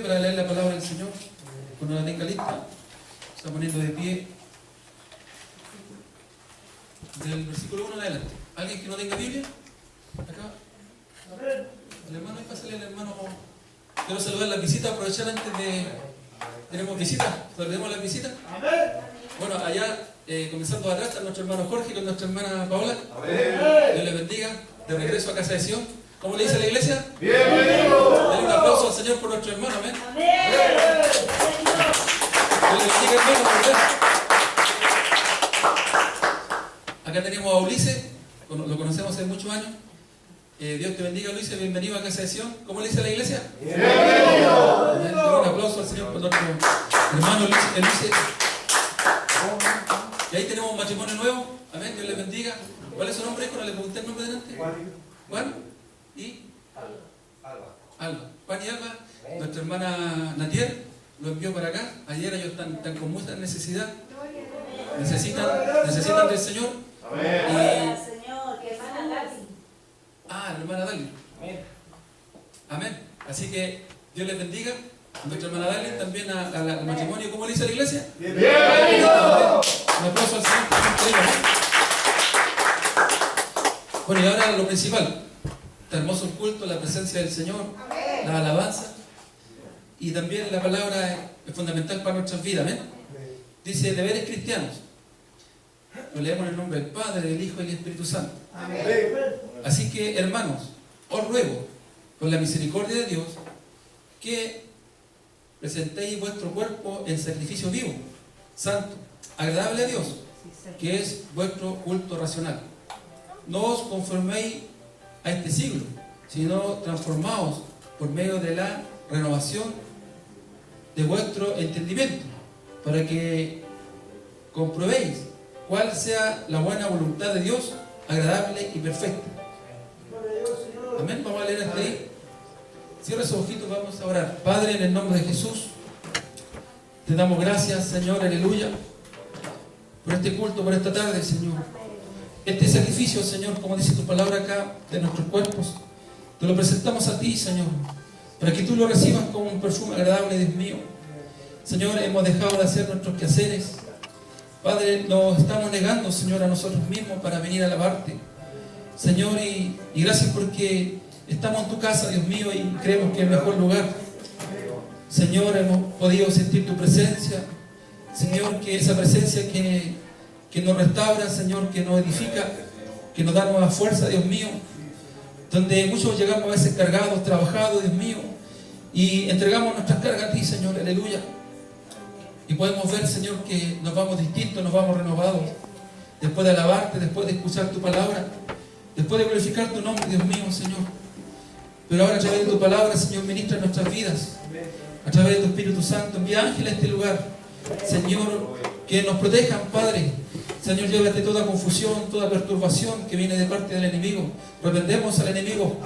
para leer la palabra del Señor. Cuando la tenga lista, se está poniendo de pie del versículo 1 en adelante. ¿Alguien que no tenga Biblia? Acá. El hermano, pásale al hermano. Quiero saludar las visitas, aprovechar antes de... ¿Tenemos visitas? ¿Saludemos las visitas? Bueno, allá, comenzando atrás, está nuestro hermano Jorge con nuestra hermana Paola. Dios les bendiga. De regreso a casa de Sion. ¿Cómo le dice a la iglesia? ¡Bienvenido! Denle un aplauso al Señor por nuestro hermano, amén. Dios les bendiga, hermano, por ver. Acá tenemos a Ulises, lo conocemos hace muchos años. Dios te bendiga, Ulises, bienvenido a casa de Sion. ¿Cómo le dice a la iglesia? ¡Bienvenido! Denle un aplauso al Señor por nuestro hermano Ulises. Y ahí tenemos un matrimonio nuevo, amén, Dios les bendiga. ¿Cuál es su nombre, hijo? ¿No le pregunté el nombre delante? Juan y Alba. Juan y Alba, nuestra hermana Natier lo envió para acá. Ayer ellos están con mucha necesidad. Necesitan del Señor. Amén. Señor, que hermana Dali. La hermana Dali. Amén. Así que Dios les bendiga. A nuestra hermana Dali, también al matrimonio. ¿Cómo le dice a la iglesia? Bien. Un aplauso al Señor. Bueno, y ahora lo principal. Este hermoso culto, la presencia del Señor, la alabanza. Y también la palabra es fundamental para nuestras vidas. ¿Amén? Dice deberes cristianos. Lo leemos en el nombre del Padre, del Hijo y del Espíritu Santo. Amén. Así que, hermanos, os ruego, por la misericordia de Dios, que presentéis vuestro cuerpo en sacrificio vivo, santo, agradable a Dios, que es vuestro culto racional. No os conforméis a este siglo, sino transformaos por medio de la renovación de vuestro entendimiento, para que comprobéis cuál sea la buena voluntad de Dios, agradable y perfecta. Amén. Vamos a leer hasta ahí. Cierra sus ojitos, vamos a orar. Padre, en el nombre de Jesús, te damos gracias, Señor, aleluya, por este culto, por esta tarde, Señor. Este sacrificio, Señor, como dice tu palabra acá, de nuestros cuerpos, te lo presentamos a ti, Señor, para que tú lo recibas como un perfume agradable, Dios mío. Señor, hemos dejado de hacer nuestros quehaceres. Padre, nos estamos negando, Señor, a nosotros mismos para venir a alabarte. Señor, y gracias porque estamos en tu casa, Dios mío, y creemos que es el mejor lugar. Señor, hemos podido sentir tu presencia. Señor, que esa presencia que nos restaura, Señor, que nos edifica, que nos da nueva fuerza, Dios mío, donde muchos llegamos a veces cargados, trabajados, Dios mío, y entregamos nuestras cargas a ti, Señor, aleluya, y podemos ver, Señor, que nos vamos distintos, nos vamos renovados, después de alabarte, después de escuchar tu palabra, después de glorificar tu nombre, Dios mío, Señor. Pero ahora a través de tu palabra, Señor, ministra nuestras vidas, a través de tu Espíritu Santo, envía ángeles a este lugar, Señor, que nos protejan, Padre. Señor, llévate toda confusión, toda perturbación que viene de parte del enemigo. Reprendemos al enemigo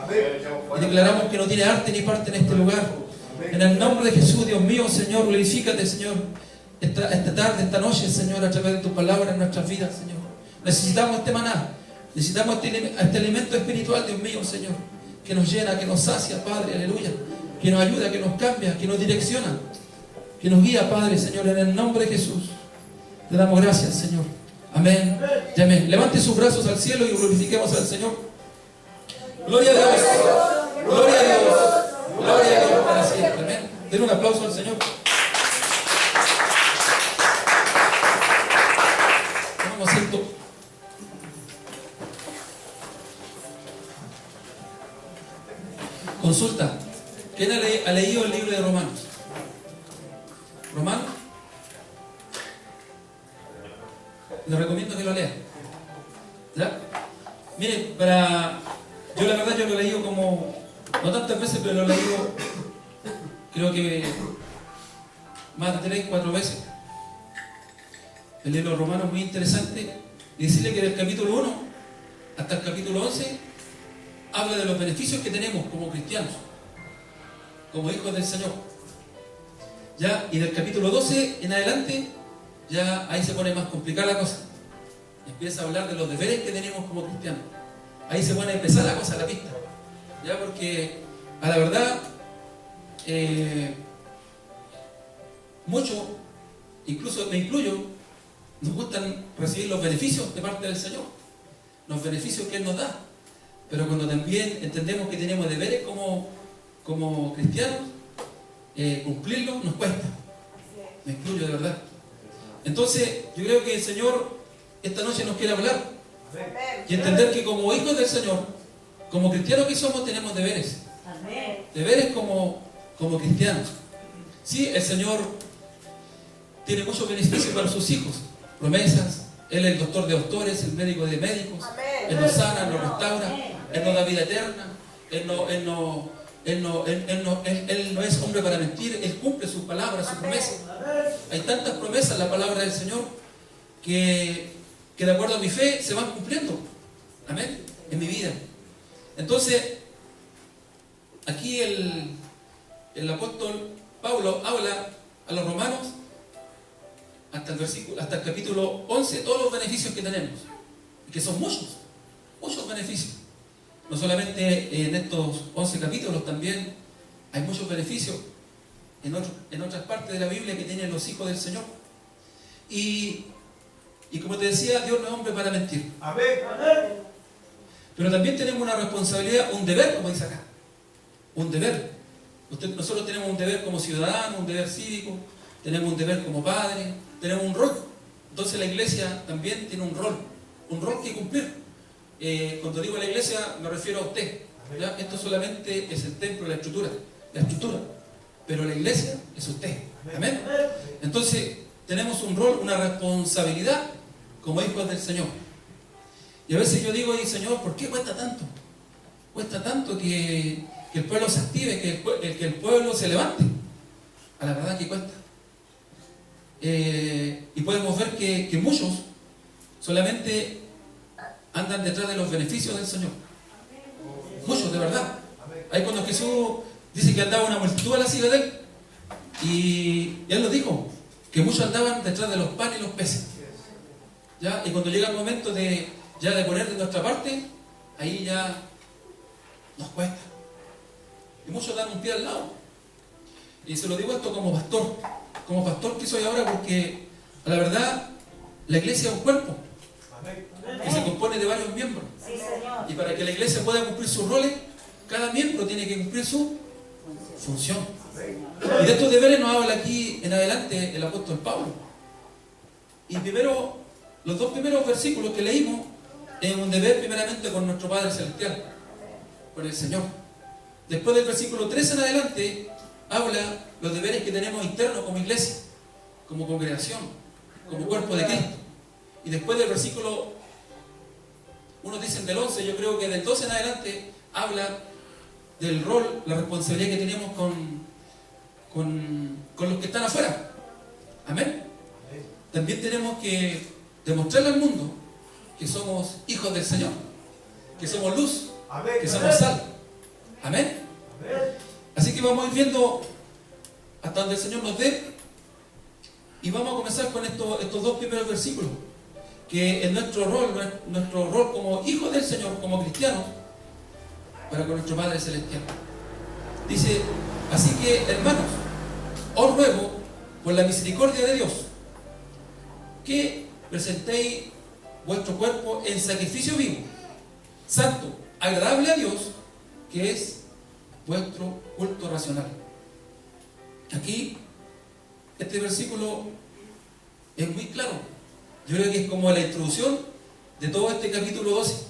y declaramos que no tiene arte ni parte en este lugar. En el nombre de Jesús, Dios mío, Señor, glorifícate, Señor, esta tarde, esta noche, Señor, a través de tu palabra en nuestras vidas, Señor. Necesitamos este maná, necesitamos este alimento espiritual, Dios mío, Señor, que nos llena, que nos sacia, Padre, aleluya, que nos ayuda, que nos cambia, que nos direcciona, que nos guía, Padre, Señor, en el nombre de Jesús. Te damos gracias, Señor. Amén y amén. Levante sus brazos al cielo y glorifiquemos al Señor. Gloria a Dios. Gloria a Dios. Gloria a Dios para siempre. Amén. Den un aplauso al Señor. Tomamos asiento. Consulta. ¿Quién ha leído el libro de Romanos? ¿Romanos? Les recomiendo que lo lean. ¿Ya? Mire, yo la verdad yo lo he leído como, no tantas veces, pero lo he leído creo que más de 3 o 4 veces. El libro romano es muy interesante. Y decirle que del capítulo 1 hasta el capítulo 11 habla de los beneficios que tenemos como cristianos, como hijos del Señor. ¿Ya? Y del capítulo 12 en adelante, ya ahí se pone más complicada la cosa. Empieza a hablar de los deberes que tenemos como cristianos. Ahí se pone a empezar la cosa, la pista. Ya, porque a la verdad muchos, incluso me incluyo, nos gustan recibir los beneficios de parte del Señor, los beneficios que Él nos da. Pero cuando también entendemos que tenemos deberes como cristianos, cumplirlos nos cuesta. Me incluyo de verdad. Entonces, yo creo que el Señor esta noche nos quiere hablar y entender que como hijos del Señor, como cristianos que somos, tenemos deberes. Deberes como cristianos. Sí, el Señor tiene muchos beneficios para sus hijos, promesas. Él es el doctor de doctores, el médico de médicos. Él nos sana, nos restaura, Él nos da vida eterna. Él no es hombre para mentir, Él cumple sus palabras, sus promesas. Hay tantas promesas en la palabra del Señor que de acuerdo a mi fe se van cumpliendo. Amén. En mi vida. Entonces, aquí el apóstol Pablo habla a los romanos hasta el capítulo 11, todos los beneficios que tenemos, que son muchos beneficios. No solamente en estos 11 capítulos, también hay muchos beneficios en otras partes de la Biblia que tienen los hijos del Señor. Y como te decía, Dios no es hombre para mentir. Pero también tenemos una responsabilidad, un deber, como dice acá. Un deber. Nosotros tenemos un deber como ciudadanos, un deber cívico, tenemos un deber como padres, tenemos un rol. Entonces la iglesia también tiene un rol que cumplir. Cuando digo la iglesia me refiero a usted. ¿Ya? Esto solamente es el templo, la estructura. Pero la iglesia es usted. Amén. Entonces tenemos un rol, una responsabilidad como hijos del Señor. Y a veces yo digo, Señor, ¿por qué cuesta tanto? Cuesta tanto que el pueblo se active, que el pueblo se levante. A la verdad que cuesta. Y podemos ver que muchos solamente andan detrás de los beneficios del Señor. Muchos, de verdad. Ahí cuando Jesús dice que andaba una multitud a la silla de Él, y Él lo dijo, que muchos andaban detrás de los panes y los peces. ¿Ya? Y cuando llega el momento de poner de nuestra parte, ahí ya nos cuesta. Y muchos dan un pie al lado. Y se lo digo esto como pastor que soy ahora, porque a la verdad la iglesia es un cuerpo que se compone de varios miembros. Y para que la iglesia pueda cumplir sus roles, cada miembro tiene que cumplir su función. Y de estos deberes nos habla aquí en adelante el apóstol Pablo. Y primero, los dos primeros versículos que leímos es un deber primeramente con nuestro Padre Celestial, con el Señor. Después del versículo 13 en adelante habla los deberes que tenemos internos como iglesia, como congregación, como cuerpo de Cristo. Y después del versículo, unos dicen del 11, yo creo que del 12 en adelante habla del rol, la responsabilidad que tenemos con los que están afuera. Amén. También tenemos que demostrarle al mundo que somos hijos del Señor, que somos luz, que somos sal. Amén. Así que vamos a ir viendo hasta donde el Señor nos dé, y vamos a comenzar con estos dos primeros versículos, que es nuestro rol como hijos del Señor, como cristianos, para con nuestro Padre Celestial. Dice, así que, hermanos, os ruego, por la misericordia de Dios, que presentéis vuestro cuerpo en sacrificio vivo, santo, agradable a Dios, que es vuestro culto racional. Aquí, este versículo es muy claro. Yo creo que es como la introducción de todo este capítulo 12.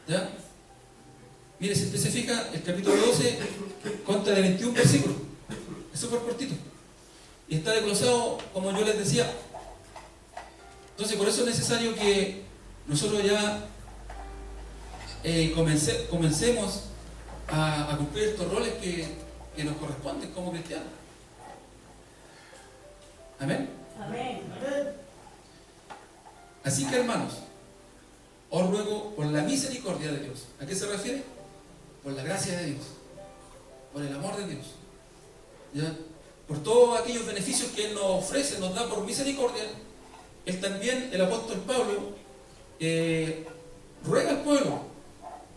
¿Ya? Mire, si usted se fija, el capítulo 12 consta de 21 versículos. Es súper cortito. Y está desglosado, como yo les decía. Entonces, por eso es necesario que nosotros ya comencemos a cumplir estos roles que nos corresponden como cristianos. Amén. Amén. Así que, hermanos, os ruego por la misericordia de Dios. ¿A qué se refiere? Por la gracia de Dios, por el amor de Dios, ¿ya? Por todos aquellos beneficios que Él nos ofrece, nos da por misericordia. Él también, el apóstol Pablo, ruega al pueblo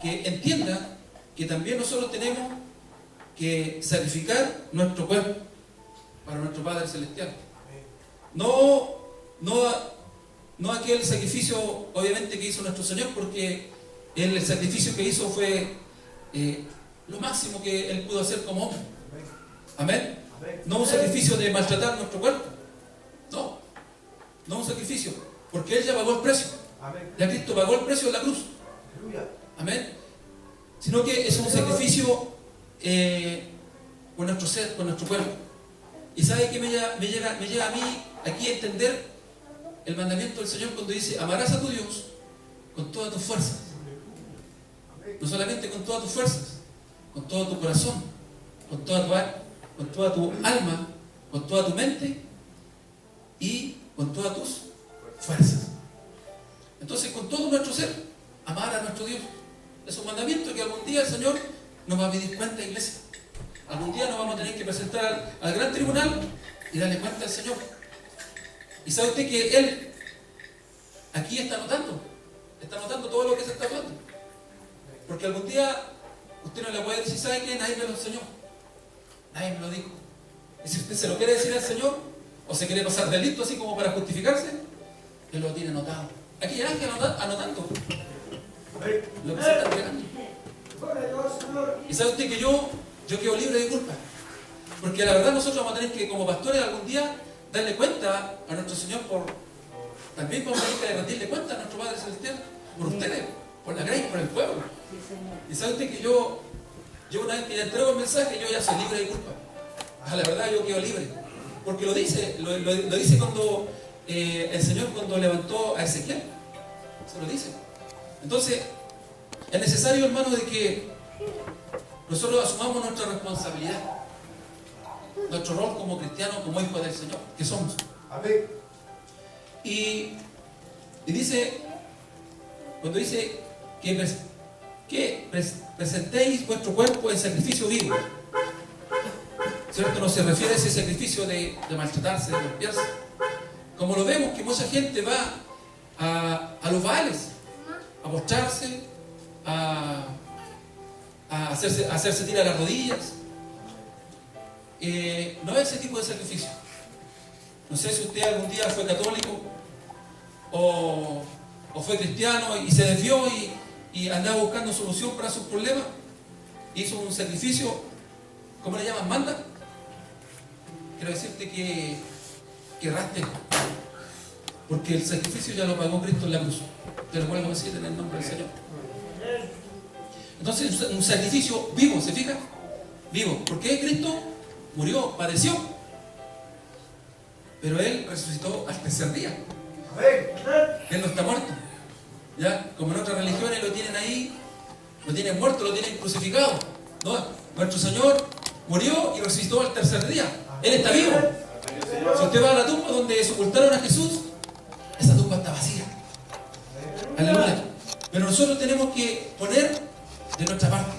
que entienda que también nosotros tenemos que sacrificar nuestro cuerpo. para nuestro Padre Celestial. No aquel sacrificio, obviamente, que hizo nuestro Señor, porque el sacrificio que hizo fue lo máximo que Él pudo hacer como hombre. Amén. No un sacrificio de maltratar nuestro cuerpo. No un sacrificio, porque Él ya pagó el precio. Ya Cristo pagó el precio de la cruz. Amén. Sino que es un sacrificio con nuestro ser, con nuestro cuerpo. Y ¿sabe qué me llega a mí aquí a entender el mandamiento del Señor cuando dice: amarás a tu Dios con todas tus fuerzas? No solamente con todas tus fuerzas, con todo tu corazón, con toda tu alma, con toda tu mente y con todas tus fuerzas. Entonces, con todo nuestro ser, amar a nuestro Dios. Es un mandamiento que algún día el Señor nos va a pedir cuenta, iglesia. Algún día nos vamos a tener que presentar al gran tribunal y darle cuenta al Señor. Y sabe usted que Él aquí está notando todo lo que se está hablando. Porque algún día usted no le puede decir: ¿sabe qué? Nadie me lo enseñó, nadie me lo dijo. Y si usted se lo quiere decir al Señor, o se quiere pasar de listo así como para justificarse, Él lo tiene anotado. Aquí hay ángel anotando lo que se está entregando. Y sabe usted que yo quedo libre de culpa, porque la verdad nosotros vamos a tener que, como pastores, algún día darle cuenta a nuestro Señor, también vamos a tener que rendirle cuenta a nuestro Padre Celestial por ustedes, por la gracia, por el pueblo. Y sabe usted que yo una vez que ya entrego el mensaje, yo ya soy libre de culpa. La verdad, yo quedo libre, porque lo dice cuando el Señor, cuando levantó a Ezequiel, se lo dice. Entonces es necesario, hermano, de que nosotros asumamos nuestra responsabilidad, nuestro rol como cristianos, como hijos del Señor, que somos. Amén. Y dice, cuando dice que presentéis vuestro cuerpo en sacrificio vivo, ¿cierto? No se refiere a ese sacrificio de maltratarse, de golpearse. Como lo vemos, que mucha gente va a los baales, a postrarse, a hacerse tirar las rodillas. No es ese tipo de sacrificio. No sé si usted algún día fue católico o fue cristiano y se desvió y andaba buscando solución para sus problemas. Hizo un sacrificio, ¿cómo le llaman? ¿Manda? Quiero decirte que erraste, porque el sacrificio ya lo pagó Cristo en la cruz. Te lo vuelvo a decir en el nombre del Señor. Entonces, un sacrificio vivo, ¿se fija? Vivo. Porque Cristo murió, padeció, pero Él resucitó al tercer día. Él no está muerto. ¿Ya? Como en otras religiones lo tienen ahí, lo tienen muerto, lo tienen crucificado. No, nuestro Señor murió y resucitó al tercer día. Él está vivo. Si usted va a la tumba donde sepultaron a Jesús, esa tumba está vacía. Aleluya. Pero nosotros tenemos que poner de nuestra parte.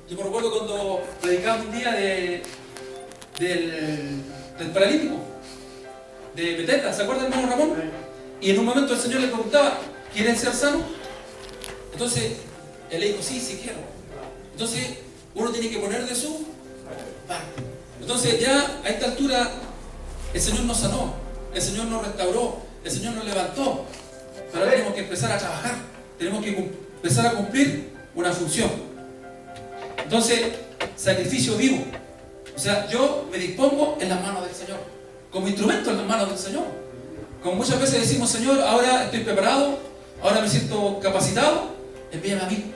Yo me recuerdo cuando predicaba un día del paralítico de Bethesda, ¿se acuerda, hermano Ramón? Y en un momento el Señor le preguntaba: ¿quieren ser sanos? Entonces él le dijo: sí quiero. Entonces uno tiene que poner de su parte. Entonces ya a esta altura el Señor nos sanó, el Señor nos restauró, el Señor nos levantó. Pero ahora tenemos que empezar a trabajar, tenemos que empezar a cumplir una función. Entonces, sacrificio vivo. O sea, yo me dispongo en las manos del Señor, como instrumento en las manos del Señor. Como muchas veces decimos: Señor, ahora estoy preparado, ahora me siento capacitado, envíame a mí.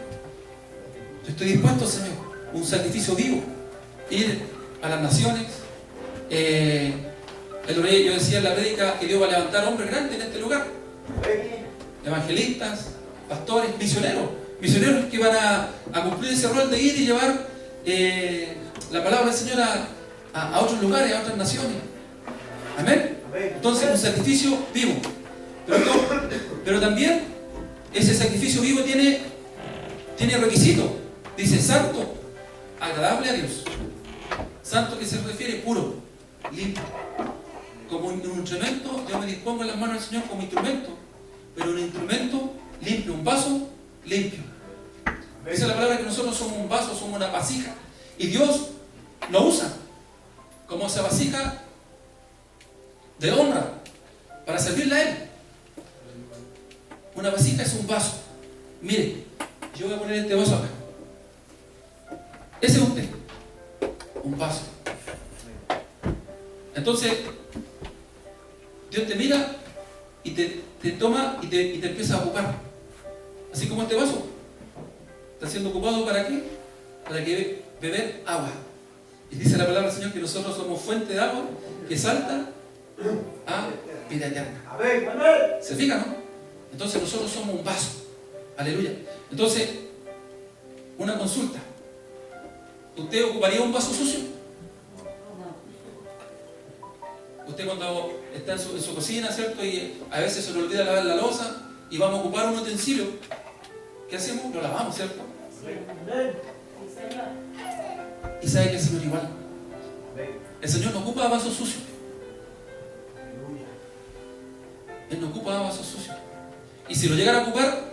Yo estoy dispuesto, Señor, un sacrificio vivo. Ir a las naciones. Yo decía en la prédica que Dios va a levantar hombres grandes en este lugar. Evangelistas, pastores, misioneros que van a cumplir ese rol de ir y llevar la palabra del Señor a otros lugares, a otras naciones. Amén. Entonces, un sacrificio vivo. Pero también ese sacrificio vivo tiene requisitos. Dice: santo, agradable a Dios. Santo, que se refiere puro, limpio. Como un instrumento, yo me dispongo en las manos del Señor como instrumento, pero un instrumento limpio, un vaso limpio. Esa es la palabra, que nosotros somos un vaso, somos una vasija, y Dios lo usa. como esa vasija de honra para servirle a Él. Una vasija es un vaso. Mire, yo voy a poner este vaso acá. Ese es usted, un vaso. Entonces, Dios te mira y te toma y te empieza a ocupar. Así como este vaso está siendo ocupado ¿para qué? Para que beber agua. Y dice la palabra del Señor que nosotros somos fuente de agua que salta a vida eterna. ¿Se fija, no? Entonces nosotros somos un vaso. Aleluya. Entonces, una consulta. ¿Usted ocuparía un vaso sucio? Usted cuando está en su cocina, ¿cierto? Y a veces se le olvida lavar la loza y vamos a ocupar un utensilio. ¿Qué hacemos? Lo lavamos, ¿cierto? Y sabe que el Señor igual. El Señor no ocupa vasos sucios. Él no ocupa vasos sucios. Y si lo llegara a ocupar,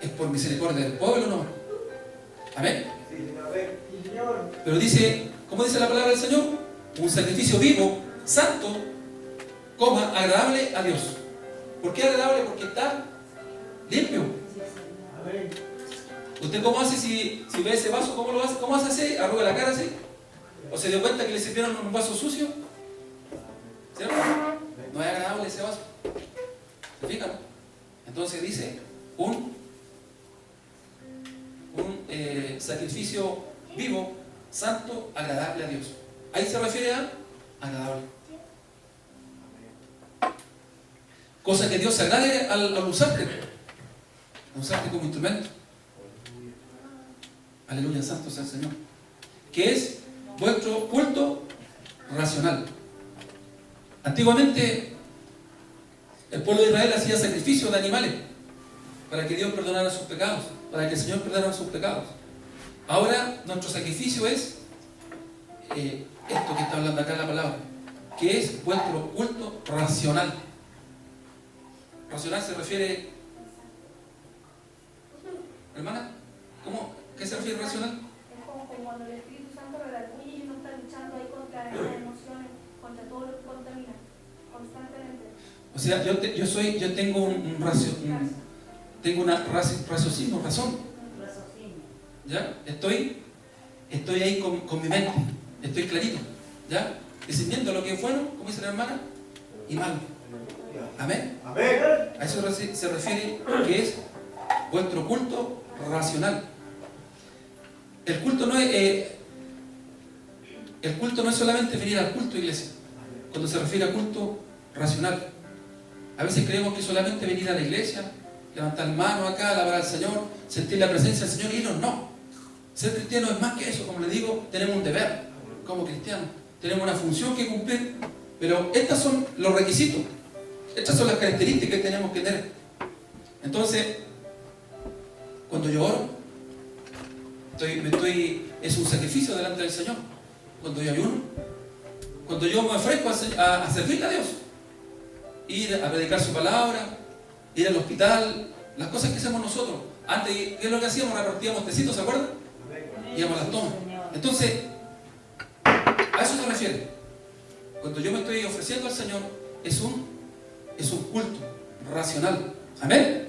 es por misericordia del pueblo, ¿no? Amén. Pero dice, ¿cómo dice la palabra del Señor? Un sacrificio vivo, santo, agradable a Dios. ¿Por qué agradable? Porque está limpio. ¿Usted cómo hace si ve ese vaso? ¿Cómo lo hace? ¿Cómo hace así? ¿Arruga la cara así? ¿O se dio cuenta que le sirvieron un vaso sucio? ¿Cierto? No es agradable ese vaso. ¿Se fijan? Entonces dice, un sacrificio vivo, santo, agradable a Dios. Ahí se refiere a agradable. Cosa que Dios se agrade al usarte como instrumento. Aleluya, santo sea el Señor. Que es vuestro culto racional. Antiguamente el pueblo de Israel hacía sacrificios de animales para que Dios perdonara sus pecados, para que el Señor perdonara sus pecados. Ahora nuestro sacrificio es esto que está hablando acá la palabra, que es vuestro culto racional. Racional se refiere, hermana, ¿cómo? ¿Qué se refiere racional? Es como cuando el Espíritu Santo redarguye y uno está luchando ahí contra esas emociones, contra todo lo que contamina, constantemente. O sea, yo tengo tengo una raciocinio, razón. ¿Ya? Estoy ahí con mi mente, estoy clarito, ¿ya? Discerniendo lo que es bueno, como dice la hermana, y malo. Amén. A eso se refiere que es vuestro culto racional. El culto no es solamente venir al culto, iglesia. Cuando se refiere a culto racional, a veces creemos que solamente venir a la iglesia, levantar manos acá, alabar al Señor, sentir la presencia del Señor y irnos. No. Ser cristiano es más que eso. Como les digo, tenemos un deber como cristianos. Tenemos una función que cumplir. Pero estos son los requisitos. Estas son las características que tenemos que tener. Entonces, cuando yo oro, es un sacrificio delante del Señor. Cuando yo ayuno, cuando yo me ofrezco a servirle a Dios, ir a predicar su palabra, ir al hospital, las cosas que hacemos nosotros. Antes, ¿qué es lo que hacíamos? Repartíamos tecitos, ¿se acuerdan? Íbamos a las tomas. Entonces, a eso se refiere. Cuando yo me estoy ofreciendo al Señor, es un culto racional. ¿Amén?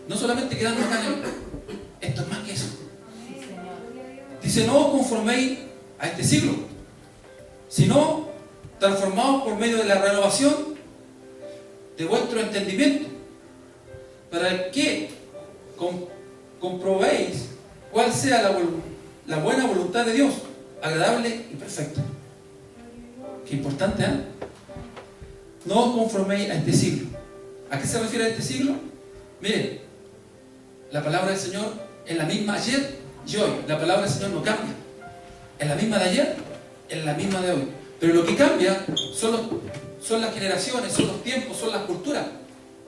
No solamente quedando acá en esto es más que eso. Dice, no os conforméis a este siglo, sino transformaos por medio de la renovación de vuestro entendimiento, para que comprobéis cuál sea la buena voluntad de Dios, agradable y perfecta. Qué importante, ¿eh? No os conforméis a este siglo. ¿A qué se refiere a este siglo? Miren, la palabra del Señor es la misma ayer y hoy. La palabra del Señor no cambia. Es la misma de ayer, es la misma de hoy. Pero lo que cambia son las generaciones, son los tiempos, son las culturas.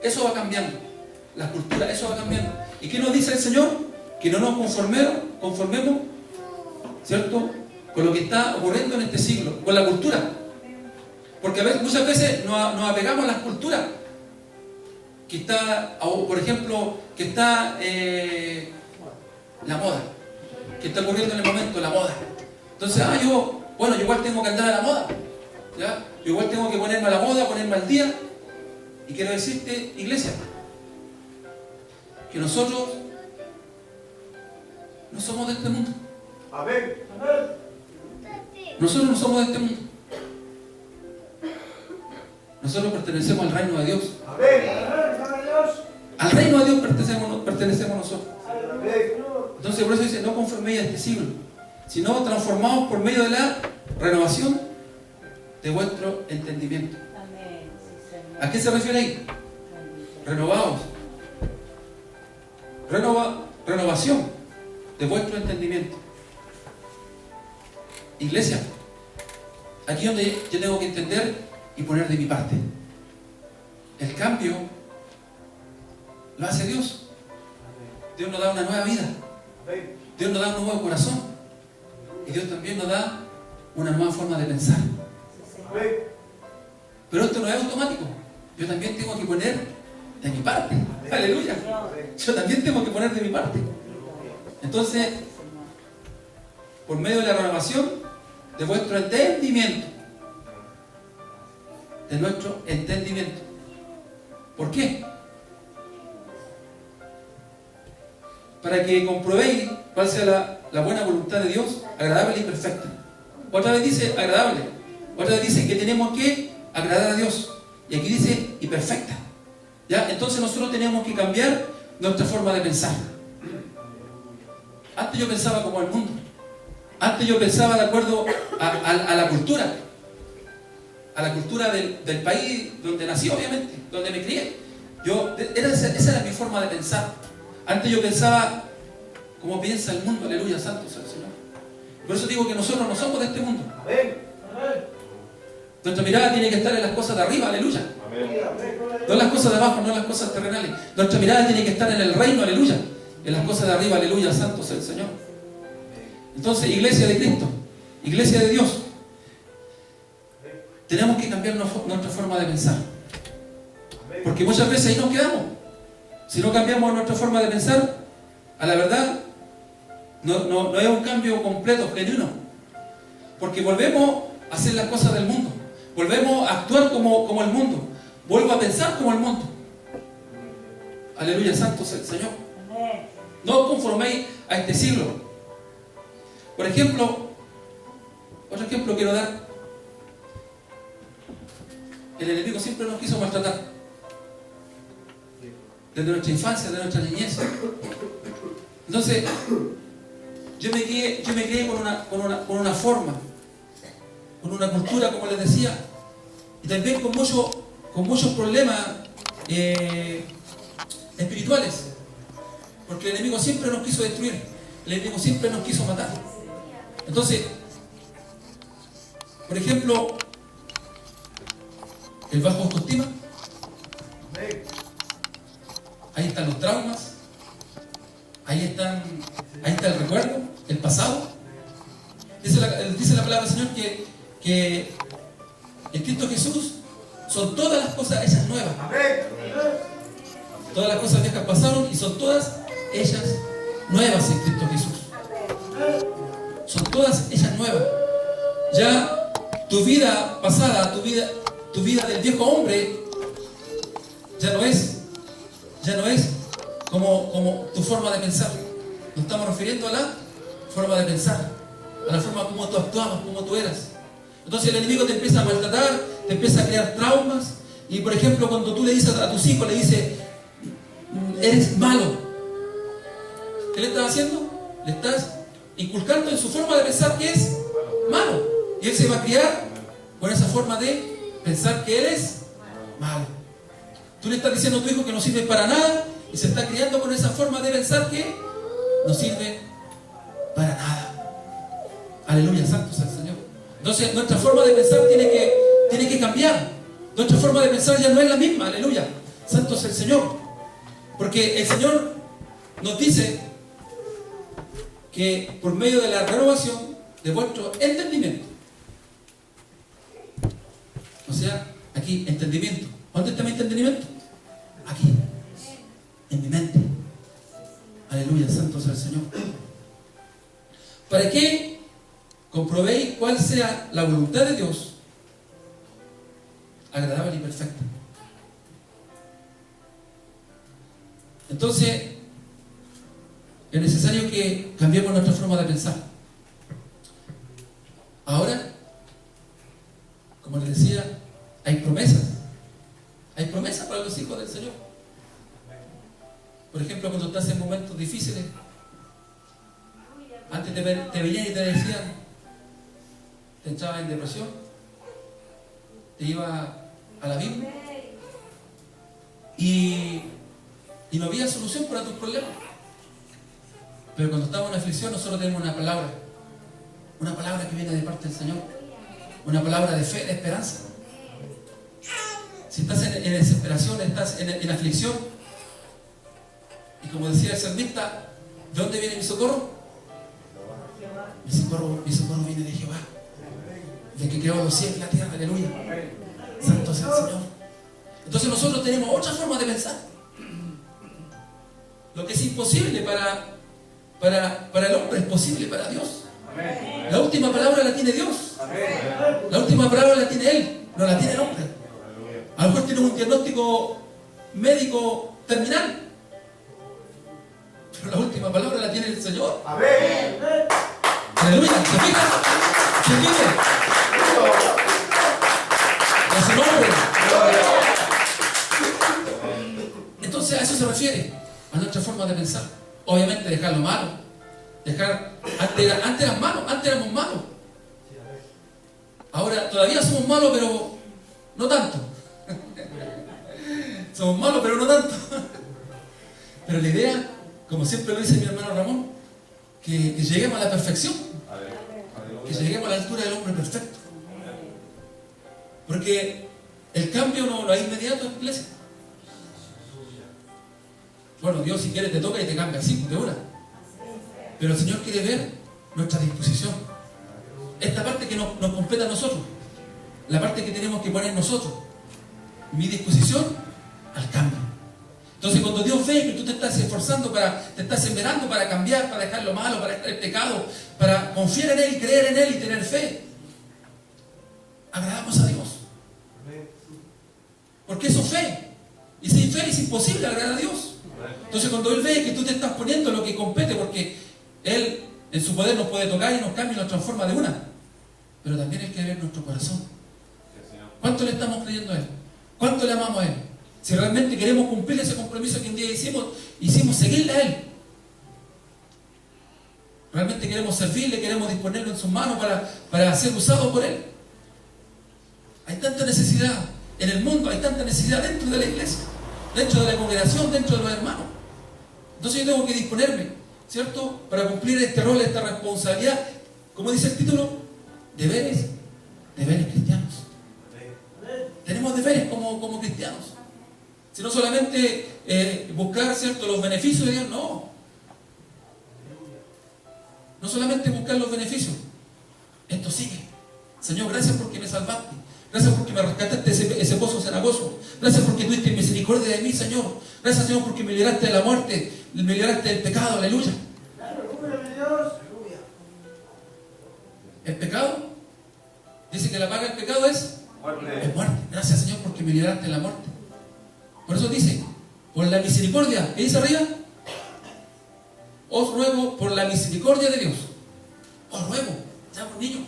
Eso va cambiando. Las culturas, eso va cambiando. ¿Y qué nos dice el Señor? Que no nos conformemos, ¿cierto?, con lo que está ocurriendo en este siglo, con la cultura. Porque muchas veces nos apegamos a las culturas. Que está, por ejemplo, que está la moda. Que está ocurriendo en el momento, la moda. Entonces, Bueno, yo igual tengo que andar a la moda, ¿ya? Yo igual tengo que ponerme a la moda, ponerme al día. Y quiero decirte, iglesia, que nosotros no somos de este mundo. Amén. Nosotros no somos de este mundo. Nosotros pertenecemos al reino de Dios. Al reino de Dios pertenecemos nosotros. Entonces por eso dice, no conforméis a este siglo, sino transformados por medio de la renovación de vuestro entendimiento. Amén. Sí, Señor. ¿A qué se refiere ahí? Renovados. Renovación de vuestro entendimiento. Iglesia, aquí es donde yo tengo que entender y poner de mi parte. El cambio lo hace Dios. Dios nos da una nueva vida. Dios nos da un nuevo corazón. Y Dios también nos da una nueva forma de pensar. Pero esto no es automático. Yo también tengo que poner de mi parte. Aleluya. Yo también tengo que poner de mi parte. Entonces, por medio de la renovación de vuestro entendimiento, de nuestro entendimiento. ¿Por qué? Para que comprobéis cuál sea la buena voluntad de Dios, agradable y perfecta. Otra vez dice agradable, otra vez dice que tenemos que agradar a Dios, y aquí dice y perfecta. ¿Ya? Entonces nosotros tenemos que cambiar nuestra forma de pensar. Antes yo pensaba como el mundo. Antes yo pensaba de acuerdo a la cultura. A la cultura del país donde nací, obviamente, donde me crié. Esa era mi forma de pensar. Antes yo pensaba como piensa el mundo. Aleluya, santo sea el Señor. Por eso digo que nosotros no somos de este mundo. Nuestra mirada tiene que estar en las cosas de arriba, aleluya. No en las cosas de abajo, no en las cosas terrenales. Nuestra mirada tiene que estar en el reino, aleluya. En las cosas de arriba, aleluya, santo sea el Señor. Entonces, iglesia de Cristo, iglesia de Dios, tenemos que cambiar nuestra forma de pensar. Porque muchas veces ahí nos quedamos. Si no cambiamos nuestra forma de pensar, a la verdad, no es un cambio completo, genuino. Porque volvemos a hacer las cosas del mundo. Volvemos a actuar como el mundo. Vuelvo a pensar como el mundo. Aleluya, santo sea el Señor. No os conforméis a este siglo. Por ejemplo, otro ejemplo quiero dar. El enemigo siempre nos quiso maltratar. Desde nuestra infancia, desde nuestra niñez. Entonces, yo me crié con una forma, con una cultura, como les decía, y también con muchos problemas espirituales. Porque el enemigo siempre nos quiso destruir. El enemigo siempre nos quiso matar. Entonces, por ejemplo, el bajo autoestima. Ahí están los traumas. Ahí está el recuerdo, el pasado. Dice la palabra del Señor que en Cristo Jesús son todas las cosas hechas nuevas. Todas las cosas viejas pasaron y son todas hechas nuevas en Cristo Jesús. Son todas hechas nuevas. Ya tu vida pasada, tu vida del viejo hombre, ya no es como tu forma de pensar. Nos estamos refiriendo a la forma de pensar, a la forma como tú actuabas, como tú eras. Entonces el enemigo te empieza a maltratar, te empieza a crear traumas. Y por ejemplo, cuando tú le dices a tus hijos, le dices, eres malo, ¿qué le estás haciendo? Le estás inculcando en su forma de pensar que es malo. Y él se va a criar con esa forma de pensar que eres malo. Tú le estás diciendo a tu hijo que no sirve para nada y se está criando con esa forma de pensar que no sirve para nada. Aleluya, santo sea el Señor. Entonces nuestra forma de pensar tiene que cambiar. Nuestra forma de pensar ya no es la misma. Aleluya, santo sea el Señor. Porque el Señor nos dice que por medio de la renovación de vuestro entendimiento, o sea, aquí, entendimiento. ¿Dónde está mi entendimiento? Aquí, en mi mente. Aleluya, santo sea el Señor. ¿Para qué comprobéis cuál sea la voluntad de Dios, agradable y perfecta. Entonces, es necesario que cambiemos nuestra forma de pensar. Ahora, como les decía, hay promesas. Hay promesas para los hijos del Señor. Por ejemplo, cuando estás en momentos difíciles, antes te venían y te decían, te echabas en depresión, te iba a la Biblia y no había solución para tus problemas. Pero cuando estamos en aflicción, nosotros tenemos una palabra que viene de parte del Señor, una palabra de fe, de esperanza. Si estás en desesperación, estás en aflicción, y como decía el salmista, ¿de dónde viene mi socorro? Mi socorro viene de Jehová, de que creó los cielos y la tierra, aleluya. Santo es el Señor. Entonces nosotros tenemos otra forma de pensar. Lo que es imposible para el hombre es posible para Dios. La última palabra la tiene Dios. La última palabra la tiene Él, no la tiene el hombre. A lo mejor tiene un diagnóstico médico terminal, pero la última palabra la tiene el Señor. Aleluya. ¿Se fijan? ¿Se fijan? A su nombre. Entonces a eso se refiere, a nuestra forma de pensar. Obviamente dejar lo malo. Antes eran malos, antes éramos malos. Ahora todavía somos malos, pero no tanto. Somos malos, pero no tanto. Pero la idea, como siempre lo dice mi hermano Ramón, que lleguemos a la perfección, que lleguemos a la altura del hombre perfecto. Porque el cambio no es inmediato en la iglesia. Bueno, Dios si quiere te toca y te cambia así, de una. Pero el Señor quiere ver nuestra disposición. Esta parte que nos compete a nosotros, la parte que tenemos que poner nosotros, mi disposición al cambio. Entonces cuando Dios ve que tú te estás esforzando, te estás esmerando para cambiar, para dejar lo malo, para dejar el pecado, para confiar en Él y creer en Él y tener fe, agradamos a Dios. Porque eso es fe. Y sin fe es imposible agradar a Dios. Entonces cuando Él ve que tú te estás poniendo lo que compete, porque Él en su poder nos puede tocar y nos cambia y nos transforma de una, pero también Él quiere ver nuestro corazón. ¿Cuánto le estamos creyendo a Él? ¿Cuánto le amamos a Él? Si realmente queremos cumplir ese compromiso que un día hicimos seguirle a Él. Realmente queremos servirle, queremos disponerlo en sus manos para ser usados por Él. Hay tanta necesidad en el mundo, hay tanta necesidad dentro de la iglesia, dentro de la congregación, dentro de los hermanos. Entonces yo tengo que disponerme, ¿cierto?, para cumplir este rol, esta responsabilidad, como dice el título, deberes cristianos. Tenemos deberes como cristianos. Si no solamente buscar, ¿cierto?, los beneficios de Dios, no. No solamente buscar los beneficios. Esto sigue. Señor, gracias porque me salvaste. Gracias porque me rescataste ese pozo cenagoso. Gracias porque tuviste misericordia de mí, Señor. Gracias, Señor, porque me liberaste de la muerte, me liberaste del pecado. Aleluya. El pecado, dice que la paga del pecado es muerte. Gracias, Señor, porque me liberaste de la muerte. Por eso dice, por la misericordia, ¿qué dice arriba? Os ruego por la misericordia de Dios. Os ruego, ya por niño.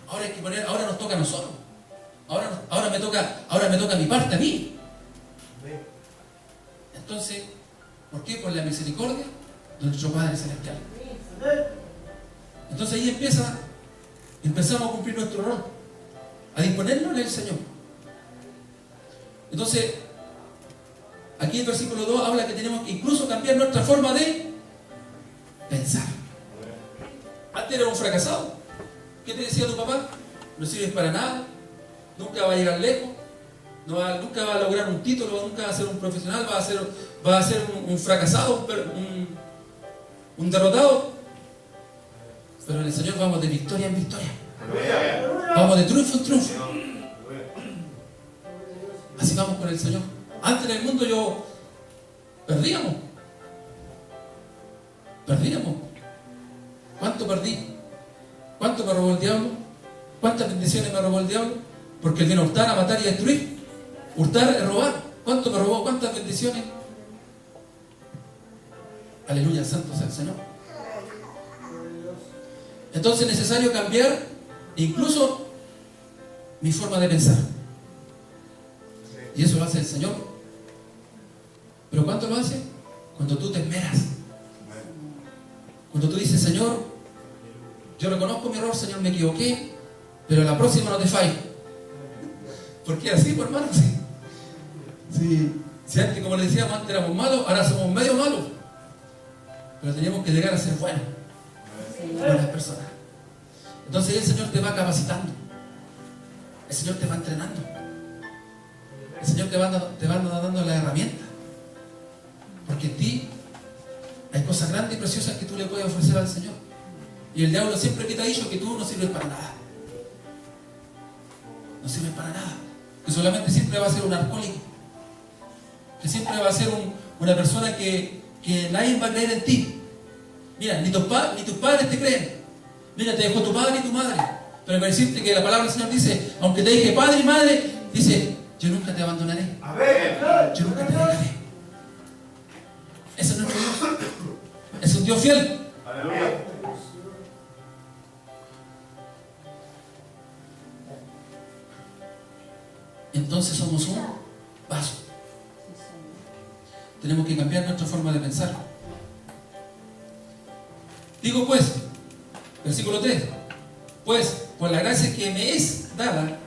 Ahora nos toca a nosotros. Ahora me toca mi parte a mí. Entonces, ¿por qué? Por la misericordia de nuestro Padre Celestial. Entonces ahí empezamos a cumplir nuestro rol, a disponernos en el Señor. Entonces, aquí el versículo 2 habla que tenemos que incluso cambiar nuestra forma de pensar. Antes era un fracasado. ¿Qué te decía tu papá? No sirves para nada, nunca va a llegar lejos, nunca va a lograr un título, nunca va a ser un profesional, va a ser un fracasado, un derrotado. Pero en el Señor vamos de victoria en victoria. Vamos de triunfo en triunfo. Así vamos con el Señor. Antes en el mundo perdíamos. ¿Cuánto perdí? ¿Cuánto me robó el diablo? ¿Cuántas bendiciones me robó el diablo? Porque él vino a hurtar, a matar y a destruir. Hurtar es robar. ¿Cuánto me robó? ¿Cuántas bendiciones? Aleluya, santo sea el Señor. Entonces es necesario cambiar incluso mi forma de pensar. Y eso lo hace el Señor. ¿Pero cuánto lo hace? Cuando tú te esmeras. Cuando tú dices, Señor, yo reconozco mi error, Señor, me equivoqué, pero la próxima no te fallo. Porque así, pues, hermano, si antes, como le decíamos, antes éramos malos, ahora somos medio malos. Pero teníamos que llegar a ser buenas personas. Entonces el Señor te va capacitando. El Señor te va entrenando. El Señor te va dando las herramientas. Porque en ti hay cosas grandes y preciosas que tú le puedes ofrecer al Señor. Y el diablo siempre te ha dicho que tú no sirves para nada. No sirves para nada. Que solamente siempre va a ser un alcohólico. Que siempre va a ser una persona que nadie va a creer en ti. Mira, ni tus padres te creen. Mira, te dejó tu padre y tu madre. Pero para decirte que la palabra del Señor dice, aunque te dije padre y madre, dice, yo nunca te abandonaré. Yo nunca te dejaré. Ese es nuestro Dios. Es un Dios fiel. Aleluya. Entonces somos un vaso. Tenemos que cambiar nuestra forma de pensar. Digo pues, versículo 3, pues por la gracia que me es dada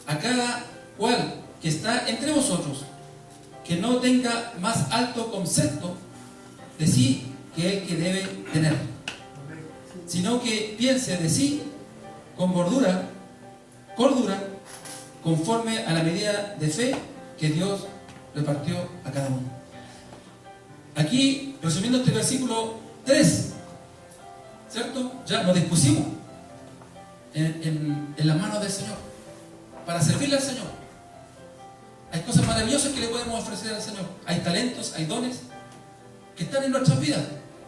a cada cual que está entre vosotros, que no tenga más alto concepto de sí que el que debe tener, sino que piense de sí con cordura, conforme a la medida de fe que Dios repartió a cada uno. Aquí, resumiendo este versículo 3, ¿cierto? Ya nos dispusimos en las manos del Señor para servirle al Señor. Hay cosas maravillosas que le podemos ofrecer al Señor. Hay talentos, hay dones que están en nuestras vidas,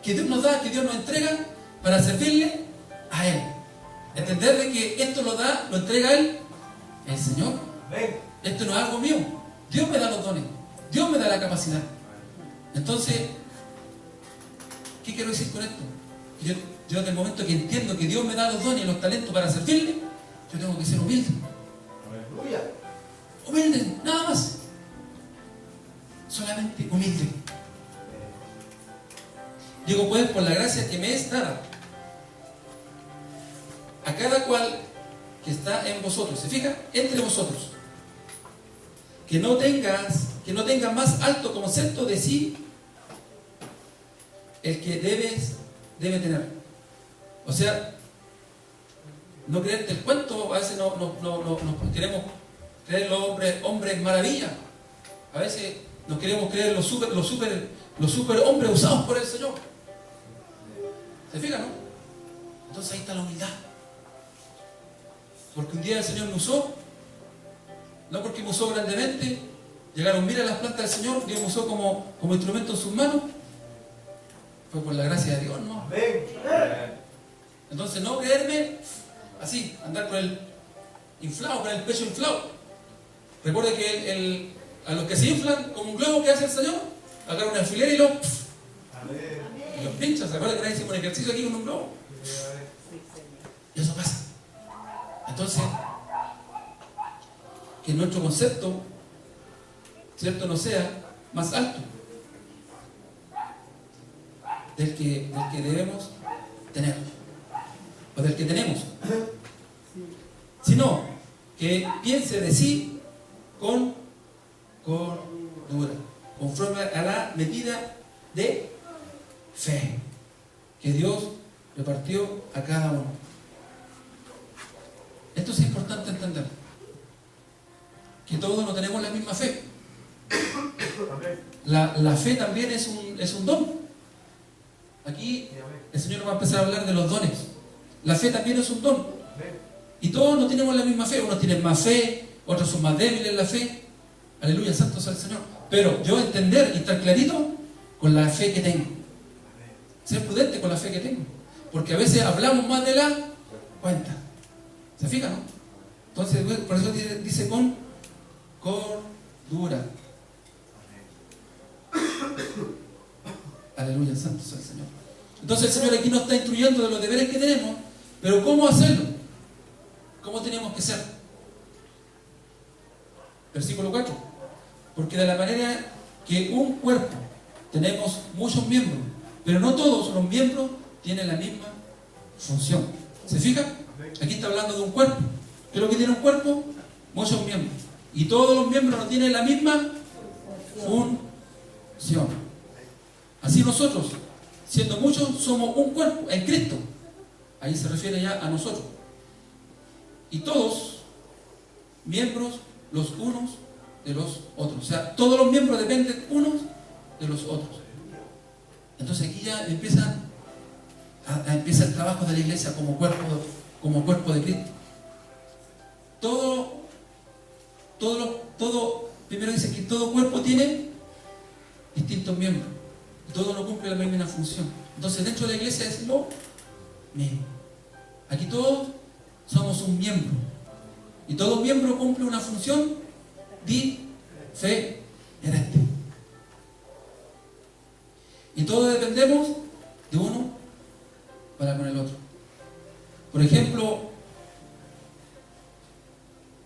que Dios nos da, que Dios nos entrega para servirle a Él. Entender de que esto lo da, lo entrega a Él, el Señor. Esto no es algo mío. Dios me da los dones, Dios me da la capacidad. Entonces, ¿qué quiero decir con esto? Yo desde el momento que entiendo que Dios me da los dones y los talentos para servirle, yo tengo que ser humilde. Humilde, nada más. Solamente humilde. Digo pues, por la gracia que me es dada a cada cual que está en vosotros, ¿se fija? Entre vosotros, que no tenga más alto concepto de sí el que debe tener. O sea, no creerte el cuento. A veces no queremos creer los hombres maravilla. A veces nos queremos creer los super hombres usados por el Señor. ¿Se fijan, no? Entonces ahí está la humildad. Porque un día el Señor me usó, no porque me usó grandemente. Llegaron, mira las plantas del Señor, Dios me usó como instrumento en sus manos. Fue por la gracia de Dios, ¿no? Entonces no creerme así, andar con el inflado, con el pecho inflado. Recuerde que a los que se inflan como un globo, que hace el Señor, agarra un alfiler y los pincha. ¿Se acuerdan que hicimos un ejercicio aquí con un globo? Y eso pasa. Entonces, que nuestro concepto, ¿cierto?, no sea más alto del que debemos tener, o del que tenemos, sino que piense de sí con cordura, conforme a la medida de fe que Dios repartió a cada uno. Esto es importante entender, que todos no tenemos la misma fe. La fe también es un don. Aquí el Señor va a empezar a hablar de los dones. La fe también es un don. Y todos no tenemos la misma fe. Unos tienen más fe, otros son más débiles en la fe. Aleluya, santo sea el Señor. Pero yo entender y estar clarito con la fe que tengo. Ser prudente con la fe que tengo. Porque a veces hablamos más de la cuenta. ¿Se fijan, no? Entonces, por eso dice con cordura. Aleluya, santo sea el Señor. Entonces el Señor aquí nos está instruyendo de los deberes que tenemos, pero ¿cómo hacerlo? ¿Cómo tenemos que ser? Versículo 4. Porque de la manera que un cuerpo tenemos muchos miembros, pero no todos los miembros tienen la misma función. ¿Se fijan? Aquí está hablando de un cuerpo. ¿Qué es lo que tiene un cuerpo? Muchos miembros. Y todos los miembros no tienen la misma función. Así nosotros, siendo muchos, somos un cuerpo en Cristo. Ahí se refiere ya a nosotros. Y todos, miembros los unos de los otros. O sea, todos los miembros dependen unos de los otros. Entonces aquí ya empieza el trabajo de la iglesia como cuerpo de Cristo. Primero dice que todo cuerpo tiene distintos miembros. Todo no cumple la misma función. Entonces dentro de la iglesia es lo mismo. Aquí todos somos un miembro. Y todo miembro cumple una función diferente. Y todos dependemos de uno para con el otro. Por ejemplo,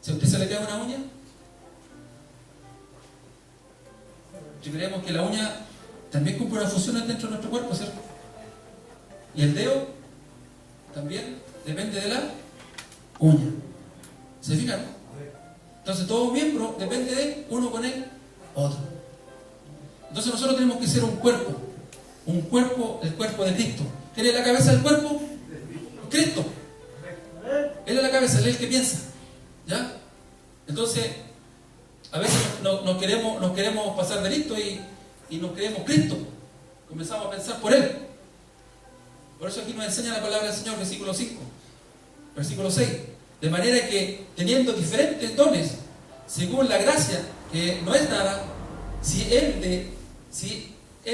si a usted se le cae una uña, si creemos que la uña también cumple una función dentro de nuestro cuerpo, ¿cierto? Y el dedo también depende de la uña. ¿Se fijan? Entonces todo miembro depende de uno con el otro. Entonces nosotros tenemos que ser un cuerpo, el cuerpo de Cristo. ¿Quién es la cabeza del cuerpo? Cristo. Él es la cabeza, él es el que piensa. ¿Ya? Entonces, a veces nos queremos pasar de listo y nos creemos Cristo. Comenzamos a pensar por Él. Por eso aquí nos enseña la palabra del Señor, versículo 5, versículo 6. De manera que, teniendo diferentes dones, según la gracia, que no es nada, si él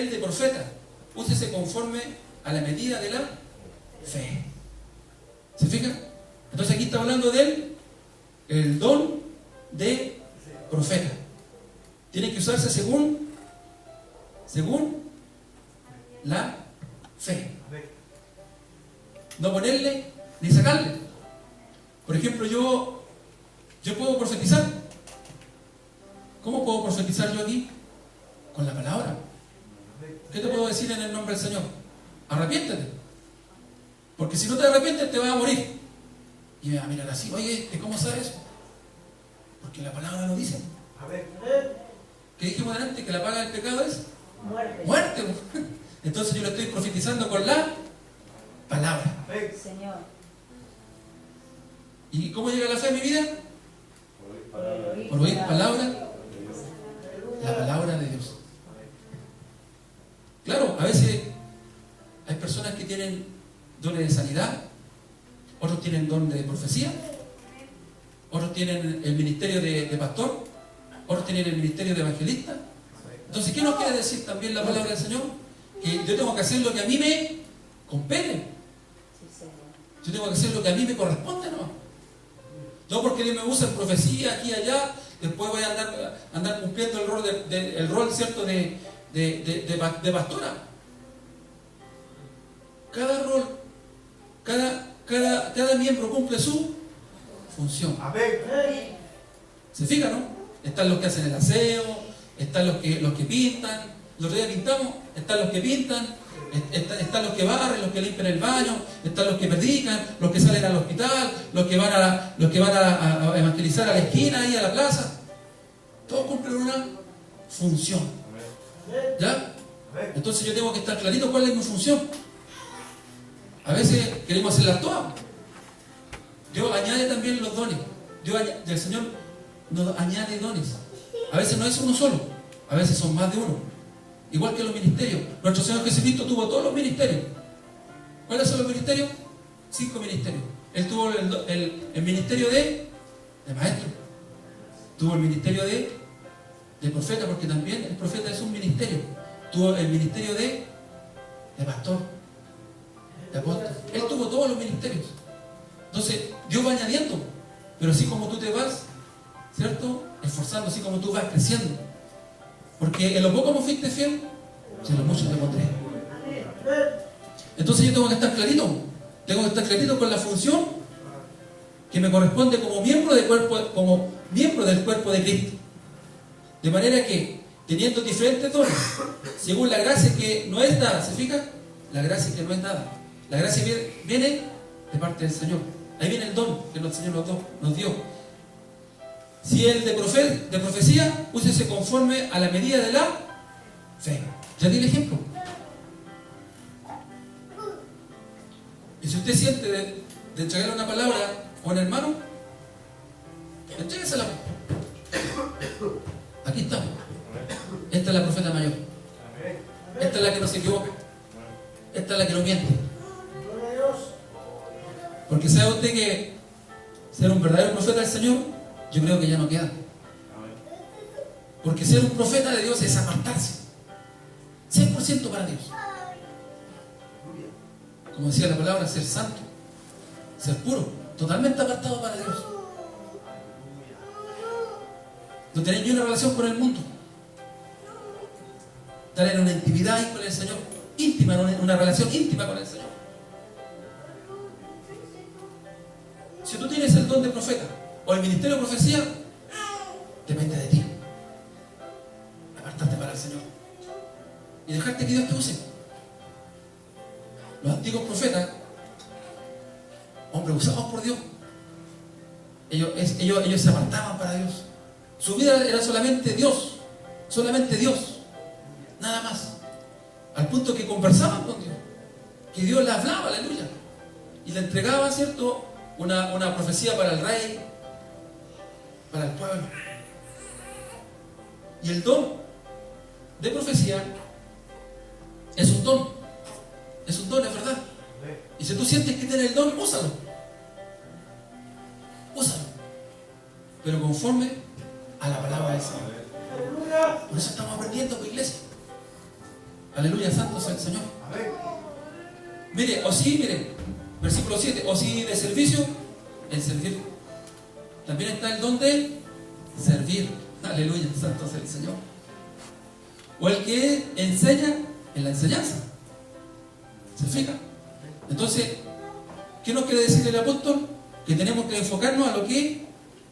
de profeta, úsese conforme a la medida de la fe. ¿Se fijan? Entonces aquí está hablando del don de profeta. Tiene que usarse según la fe. No ponerle ni sacarle. Por ejemplo, yo puedo profetizar. ¿Cómo puedo profetizar yo aquí? Con la palabra. ¿Qué te puedo decir en el nombre del Señor? Arrepiéntete. Porque si no te arrepientes te vas a morir. Y me va a mirar así, oye, ¿cómo sabes eso? Porque la palabra lo dice. ¿Qué dijimos delante? Que la paga del pecado es muerte. Entonces yo lo estoy profetizando con la palabra. Señor. ¿Y cómo llega la fe a mi vida? Por oír palabra, la palabra de Dios. Claro, a veces hay personas que tienen dones de sanidad, otros tienen don de profecía, otros tienen el ministerio de pastor, otros tienen el ministerio de evangelista. Entonces, ¿qué nos quiere decir también la palabra del Señor? Que yo tengo que hacer lo que a mí me compete. Yo tengo que hacer lo que a mí me corresponde, ¿no? No porque Dios me usa en profecía aquí y allá, después voy a andar cumpliendo el rol ¿cierto? de pastora. Cada rol, cada miembro cumple su función. ¿Se fijan, no? Están los que hacen el aseo, están los que pintan. Los días pintamos, están los que pintan, están los que barren, los que limpian el baño, están los que predican, los que salen al hospital, los que van a evangelizar a la esquina y a la plaza. Todos cumplen una función. ¿Ya? Entonces yo tengo que estar clarito cuál es mi función. A veces queremos hacerlas todas. Dios añade también los dones. El Señor nos añade dones. A veces no es uno solo, a veces son más de uno. Igual que los ministerios. Nuestro Señor Jesucristo tuvo todos los ministerios. ¿Cuáles son los ministerios? 5 ministerios. Él tuvo el ministerio de maestro. Tuvo el ministerio de profeta, porque también el profeta es un ministerio. Tuvo el ministerio de pastor, de apóstol. Él tuvo todos los ministerios. Entonces, Dios va añadiendo, pero así como tú te vas, ¿cierto? Esforzando, así como tú vas creciendo. Porque en lo poco me fuiste fiel, si en lo mucho te pondré. Entonces yo tengo que estar clarito con la función que me corresponde como miembro del cuerpo de Cristo. De manera que, teniendo diferentes dones, según la gracia que no es dada, ¿se fija? La gracia que no es dada. La gracia viene de parte del Señor. Ahí viene el don que el Señor nos dio. Si el de profecía, úsese conforme a la medida de la fe. Ya di el ejemplo. Y si usted siente de entregarle una palabra a un hermano, entréguesela. Aquí estamos. Esta es la profeta mayor. Esta es la que no se equivoca. Esta es la que no miente. Porque sabe usted que ser un verdadero profeta del Señor, yo creo que ya no queda. Porque ser un profeta de Dios es apartarse 100% para Dios. Como decía la palabra, ser santo, ser puro, totalmente apartado para Dios. No tener ni una relación con el mundo. Estar en una intimidad con el Señor, íntima, una relación íntima con el Señor. Si tú tienes el don de profeta o el ministerio de profecía, depende de ti. Apartarte para el Señor y dejarte que Dios te use. Los antiguos profetas, hombres usados por Dios, ellos se apartaban para Dios. Su vida era solamente Dios, nada más. Al punto que conversaban con Dios, que Dios le hablaba, aleluya, y le entregaba, ¿cierto?, una profecía para el rey, para el pueblo. Y el don de profecía es un don, es verdad. Y si tú sientes que tienes el don, úsalo, pero conforme a la palabra del Señor. Por eso estamos aprendiendo, iglesia. Aleluya, santo sea el Señor. Mire, versículo 7, o si de servicio, el servir. También está el don de servir. Aleluya, santo sea el Señor. O el que enseña en la enseñanza. ¿Se fija? Entonces, ¿qué nos quiere decir el apóstol? Que tenemos que enfocarnos a lo que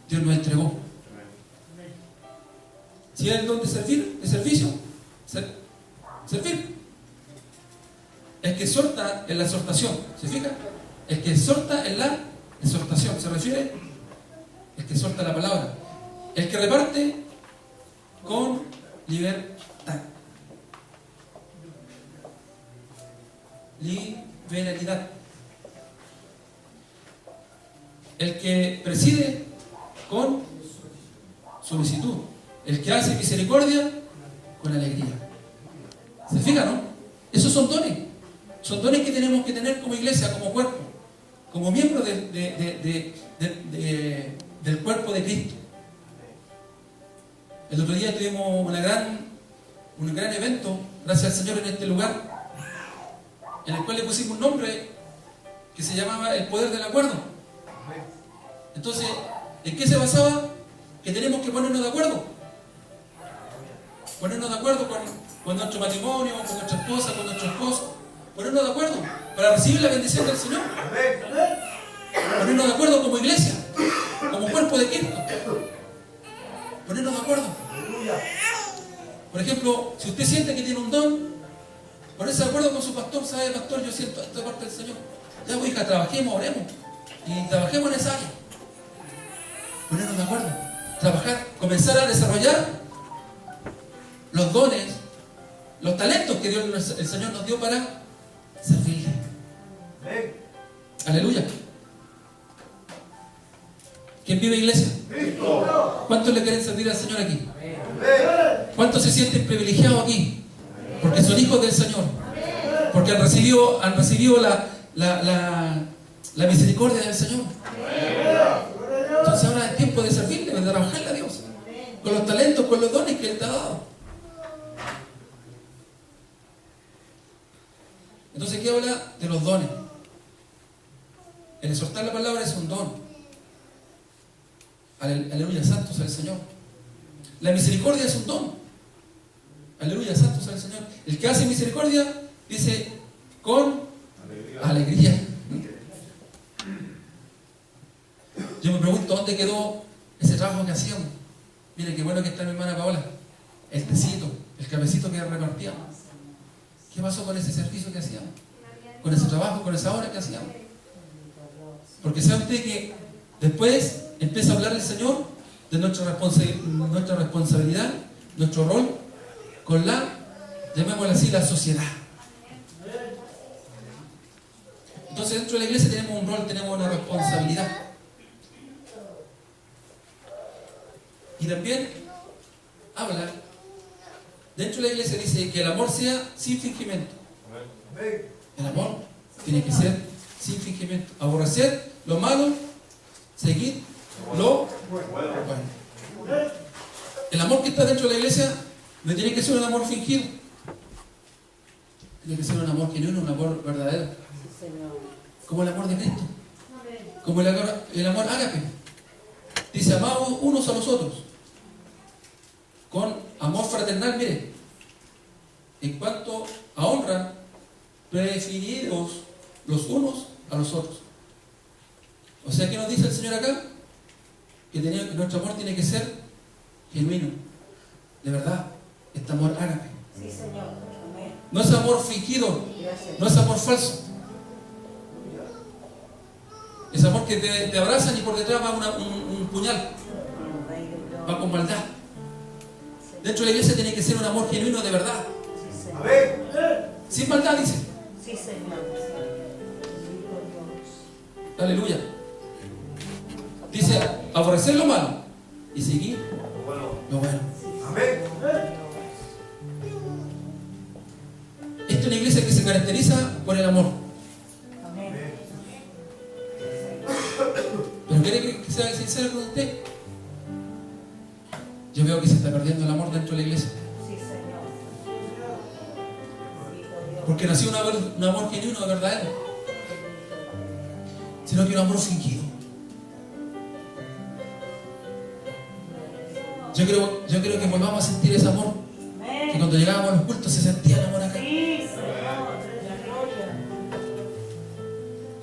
Dios nos entregó. Si es el don de servir, de servicio, servir. El que exhorta en la exhortación, ¿se fija? El que exhorta en la exhortación, se refiere el que exhorta la palabra. El que reparte con libertad. Liberalidad. El que preside con solicitud. El que hace misericordia con alegría. ¿Se fija, no? Esos son dones. Son dones que tenemos que tener como iglesia, como cuerpo, como miembro del cuerpo de Cristo. El otro día tuvimos un gran evento, gracias al Señor, en este lugar, en el cual le pusimos un nombre que se llamaba el poder del acuerdo. Entonces, ¿en qué se basaba? Que tenemos que ponernos de acuerdo. Ponernos de acuerdo con nuestro matrimonio, con nuestra esposa, con nuestro esposo. Ponernos de acuerdo para recibir la bendición del Señor. Ponernos de acuerdo como iglesia, como cuerpo de Cristo. Ponernos de acuerdo. Por ejemplo, si usted siente que tiene un don, ponerse de acuerdo con su pastor. ¿Sabe, pastor? Yo siento esto de parte del Señor. Ya, pues, hija, trabajemos, oremos y trabajemos en esa área. Ponernos de acuerdo, trabajar, comenzar a desarrollar los dones, los talentos que el Señor nos dio para servirle. Aleluya. ¿Quién vive, iglesia? ¿Cuántos le quieren servir al Señor aquí? ¿Cuántos se sienten privilegiados aquí? Porque son hijos del Señor, porque han recibido la misericordia del Señor. Entonces ahora es tiempo de servirle, de trabajarle a Dios con los talentos, con los dones que Él te ha dado. Entonces, ¿qué habla? De los dones. El exhortar la palabra es un don. Aleluya, santo sea el Señor. La misericordia es un don. Aleluya, santo sea el Señor. El que hace misericordia dice con alegría. Yo me pregunto dónde quedó ese trabajo que hacíamos. Mire qué bueno que está mi hermana Paola. El tecito, el cafecito que repartíamos. ¿Qué pasó con ese servicio que hacíamos? Con ese trabajo, con esa hora que hacíamos. Porque sabe usted que después empieza a hablar el Señor de nuestra responsabilidad, nuestro rol con la, llamémosla así, la sociedad. Entonces dentro de la iglesia tenemos un rol, tenemos una responsabilidad. Y también habla, dentro de la iglesia dice que el amor sea sin fingimiento. El amor tiene que ser sin fingimiento. Aborrecer lo malo, seguir lo bueno. El amor que está dentro de la iglesia no tiene que ser un amor fingido. Tiene que ser un amor genuino, un amor verdadero. Como el amor de Cristo. Como el amor ágape. Dice, amados unos a los otros. Con amor fraternal, mire. En cuanto a honra, preferidos los unos a los otros. O sea, ¿qué nos dice el Señor acá? Que nuestro amor tiene que ser genuino, de verdad, este amor ágape. Sí, Señor. Amén. No es amor fingido, no es amor falso. Es amor que te abrazan y por detrás va un puñal, va con maldad. Dentro de la iglesia tiene que ser un amor genuino de verdad. Sí, Señor. Sin maldad, dice. Sí, Señor. Aleluya. Dice, aborrecer lo malo y seguir lo bueno. Amén. Esta es una iglesia que se caracteriza por el amor. Amén. Pero quiere que sea sincero con usted. Yo veo que se está perdiendo el amor dentro de la iglesia. Sí, Señor. Porque nació un amor genuino, verdadero. Sino que un amor fingido. Yo creo que volvamos a sentir ese amor. Que cuando llegábamos a los cultos se sentía el amor acá. Sí, Señor. Gloria.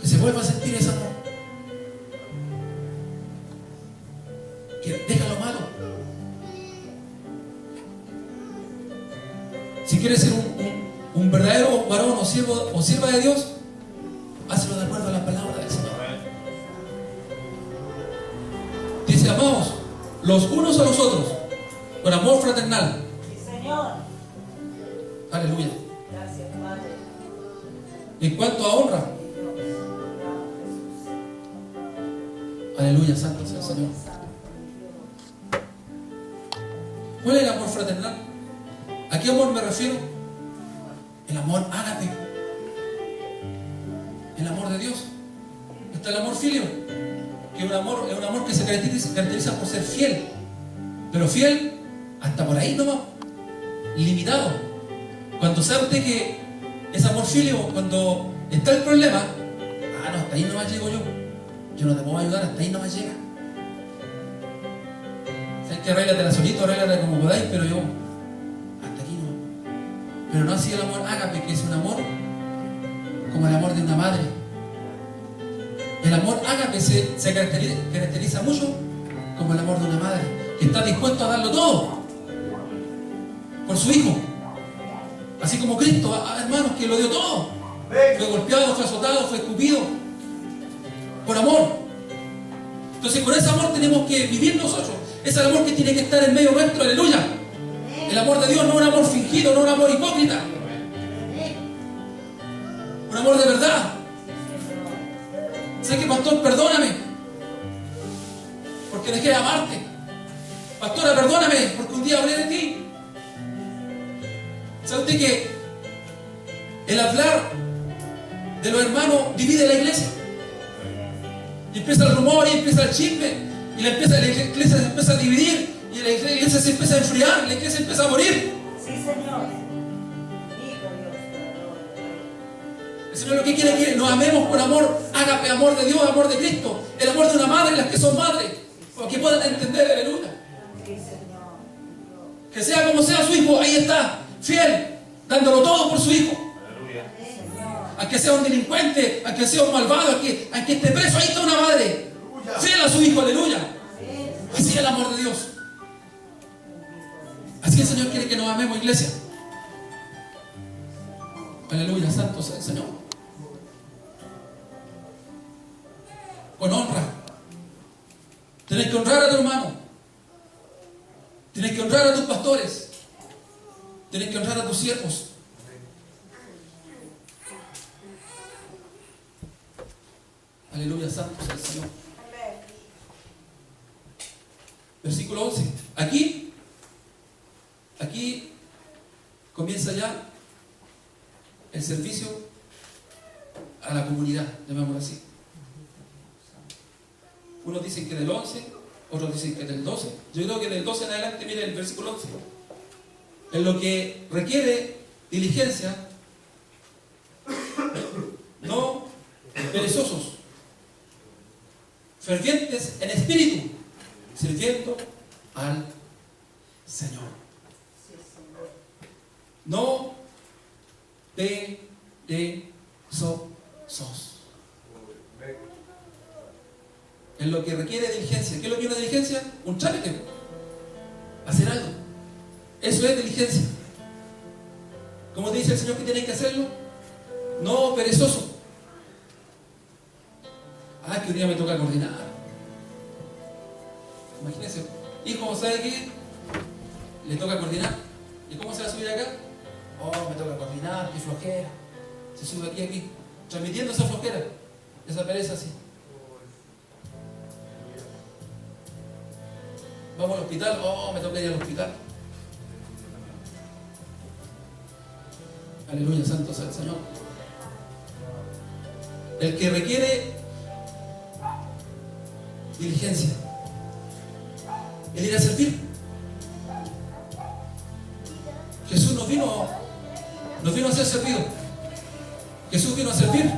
Que se vuelva a sentir ese amor. Que deja lo malo. Si quieres ser un verdadero varón o siervo o sierva de Dios, hazlo de acuerdo a la palabra del Señor. Dice, amados los unos a los otros con amor fraternal. Sí, Señor. Aleluya. Gracias, Padre. En cuanto a honra, aleluya, santo sea el Señor. ¿Cuál es el amor fraternal? ¿A qué amor me refiero? El amor ágape. El amor de Dios. Está el amor filio, que es un amor que se caracteriza por ser fiel. Pero fiel hasta por ahí nomás. Limitado. Cuando sabe usted que ese amor filio, cuando está el problema, no, hasta ahí nomás llego yo. Yo no te puedo ayudar, hasta ahí nomás llega. Sabes que arréglatela solito, arréglatela como podáis, pero yo hasta aquí no. Pero no así el amor ágape, que es un amor como el amor de una madre. El amor ágape se caracteriza mucho como el amor de una madre, que está dispuesto a darlo todo por su hijo. Así como Cristo, hermanos, que lo dio todo. Fue golpeado, fue azotado, fue escupido por amor. Entonces con ese amor tenemos que vivir nosotros. Es el amor que tiene que estar en medio nuestro, aleluya. El amor de Dios, no un amor fingido, no un amor hipócrita. Un amor de verdad. Sé que, pastor, perdóname porque dejé de amarte. Pastora, perdóname porque un día hablé de ti. ¿Sabe usted que el hablar de los hermanos divide la iglesia? Y empieza el rumor, y empieza el chisme, y la iglesia se empieza a dividir, y la iglesia se empieza a enfriar, la iglesia empieza a morir. Sí, Señor. El Señor lo que quiere es que nos amemos con amor, ágape, amor de Dios, amor de Cristo, el amor de una madre, las que son madres, para que puedan entender, aleluya. Sí, Señor. Que sea como sea su hijo, ahí está, fiel, dándolo todo por su hijo. Señor. Aunque sea un delincuente, aunque sea un malvado, aunque esté preso, ahí está una madre, fiel a su hijo, aleluya. Así es el amor de Dios. Así el Señor quiere que nos amemos, iglesia. Aleluya, santo sea el Señor. Con honra. Tienes que honrar a tu hermano. Tienes que honrar a tus pastores. Tienes que honrar a tus siervos. Aleluya, santo sea el Señor. Versículo 11. Aquí comienza ya el servicio a la comunidad, llamémoslo así. Unos dicen que del 11, otros dicen que del 12. Yo creo que del 12 en adelante, miren el versículo 11. En lo que requiere diligencia, no perezosos, fervientes en espíritu, sirviendo al Señor. No perezosos. En lo que requiere diligencia. ¿Qué es lo que es una diligencia? Un trámite. Hacer algo. Eso es diligencia. ¿Cómo te dice el Señor que tienes que hacerlo? No perezoso. Ah, que un día me toca coordinar. Imagínense, hijo, ¿sabe qué? Le toca coordinar. ¿Y cómo se va a subir acá? Oh, me toca coordinar, qué flojera. Se sube aquí, transmitiendo esa flojera, esa pereza así. Vamos al hospital, oh, me toca ir al hospital. Aleluya, santo sea el Señor. El que requiere diligencia, el ir a servir. Jesús nos vino a ser servido. Jesús vino a servir.